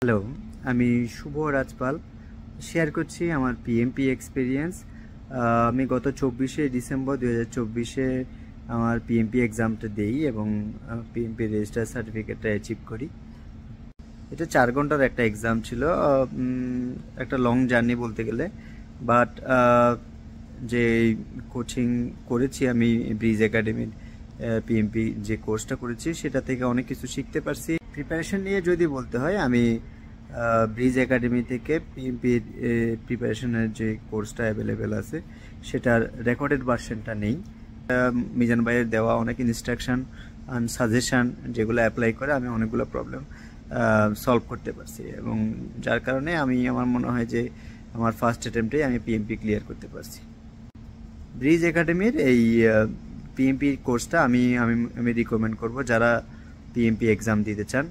Hello, আমি শুভ Rajpal share করছি আমার পিএমপি এক্সপিরিয়েন্স। আমি গত 24শে ডিসেম্বর 2024-এ আমার পিএমপি এক্সামটা দেই এবং পিএমপি রেজিস্টার সার্টিফিকেটটা অ্যাচিভ করি। এটা 4 ঘন্টার একটা এক্সাম ছিল, একটা লং জার্নি বলতে গেলে। বাট যে কোচিং করেছি আমি ব্রিজ একাডেমির পিএমপি যে কোর্সটা করেছি সেটা থেকে অনেক কিছু শিখতে পারছি। প্রিপারেশন নিয়ে যদি বলতে হয়, আমি ব্রিজ একাডেমি থেকে পিএমপির প্রিপারেশনের যে কোর্সটা অ্যাভেলেবেল আছে সেটার রেকর্ডেড ভার্সনটা নেই। মিজান ভাইয়ের দেওয়া অনেক ইনস্ট্রাকশন অ্যান্ড সাজেশান যেগুলো অ্যাপ্লাই করে আমি অনেকগুলো প্রবলেম সলভ করতে পারছি, এবং যার কারণে আমার মনে হয় যে আমার ফার্স্ট অ্যাটেম্পটেই আমি পিএমপি ক্লিয়ার করতে পারছি। ব্রিজ একাডেমির এই পিএমপি কোর্সটা আমি রিকমেন্ড করব যারা পিএমপি এক্সাম দিতে চান।